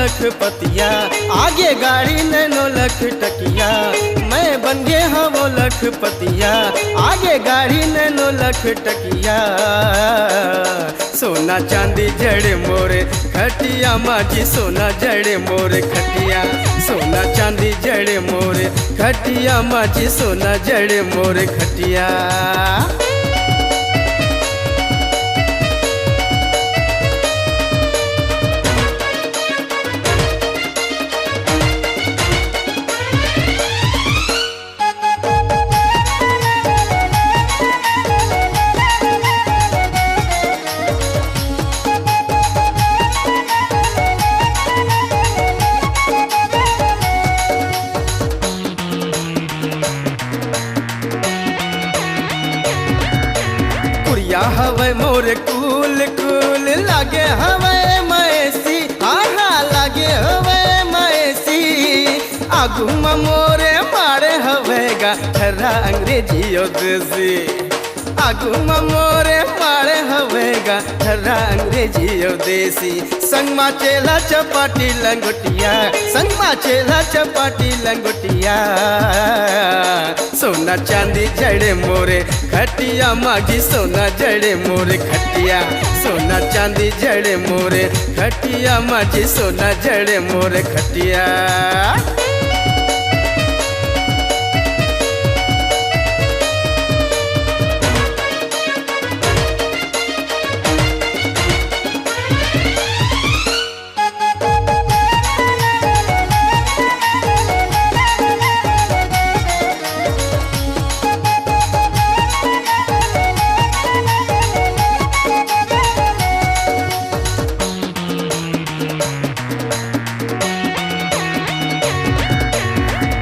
लखपतिया, आगे गाड़ी नैनो लख टकिया। मैं बन गए हाँ वो लखपतिया, आगे गाड़ी नैनो लख टकिया। सोना चांदी जड़े मोरे खटिया, माजी सोना जड़े मोरे खटिया। सोना चांदी जड़े मोरे खटिया, माजी सोना जड़े मोरे खटिया। हवे मोरे कूल कूल लागे हवे मैसी, आहा लागे हवे मैसी। आगू में मोरे मारे हवेगा ठर्रा अंग्रेजी और देसी। आगू में मोरे मारे हवेगा ठर्रा अंग्रेजी और देसी। संग मा चेला चपाटी लंगोटिया, संग मा चेला चपाटी लंगोटिया। सोना चांदी जड़े मोरे खटिया, मागी सोना जड़े मोरे खटिया। सोना चांदी जड़े मोरे खटिया, माजी सोना जड़े मोरे खटिया।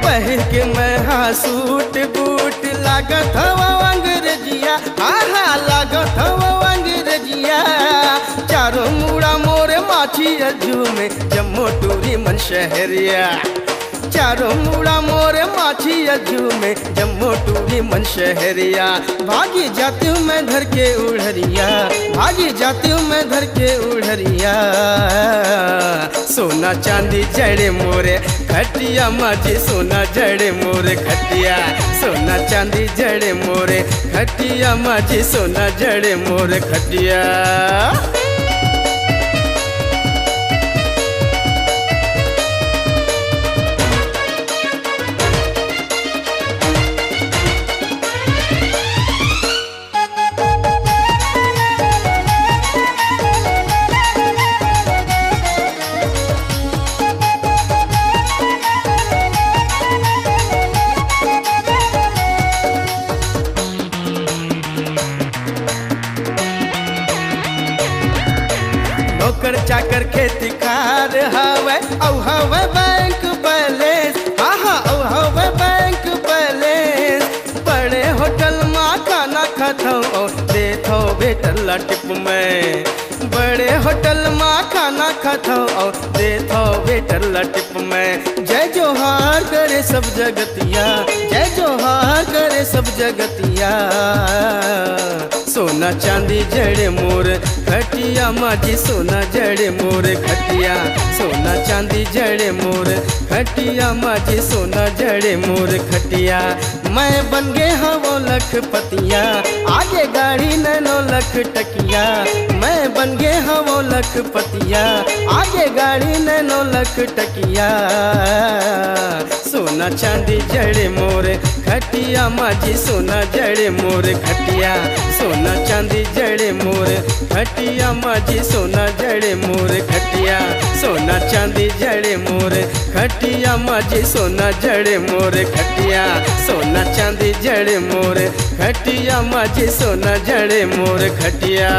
पहन के मैं हाँ सूट बूट लागत हवा अंग्रेजिया, आहा लागत हवा अंग्रेजिया। चारों मुड़ा मोरे माछी अजू में जम्मू टूरी मन शहरिया। चारों मुड़ा मोरे माछी अजू में जम्मू टूरी मन शहरिया। भागी जाती हूँ मैं धर के उड़हरिया, भागी जाती हूँ मैं धर के उड़हरिया। सोना चांदी जड़े मोरे खटिया, माजी सोना जड़े मोरे खटिया। सोना चांदी जड़े मोरे खटिया, माजी सोना जड़े मोरे खटिया। नौकर चाकर खेती कार हवे औ हवे बैंक बैलेंस, आहा औ हवे बैंक बैलेंस। बड़े होटल मा खाना खाथो और देथो वेटर टिप में। बड़े होटल मा खाना खाथो और देथो वेटर टिप में। जय जोहार करे सब जगतिया, जय जोहार करे सब जगतिया। सोना चांदी जड़े मोर खटिया, माजी सोना जड़े मोर खटिया। सोना चांदी जड़े मोर खटिया, माजी सोना जड़े मोर खटिया। मैं बन गए हाँ वो लखपतिया, आगे गाड़ी नैनो लख टकिया। मैं बन गए हाँ वो लखपतिया, आगे गाड़ी नैनो लख टकिया। सोना चांदी जड़े मोरे खटिया, माजी सोना जड़े मोरे खटिया। सोना चांदी जड़े मोरे खटिया, माजी सोना जड़े मोरे खटिया। सोना चांदी जड़े मोरे खटिया, माजी सोना जड़े मोरे खटिया। सोना चांदी जड़े मोरे खटिया, माजी सोना जड़े मोरे खटिया।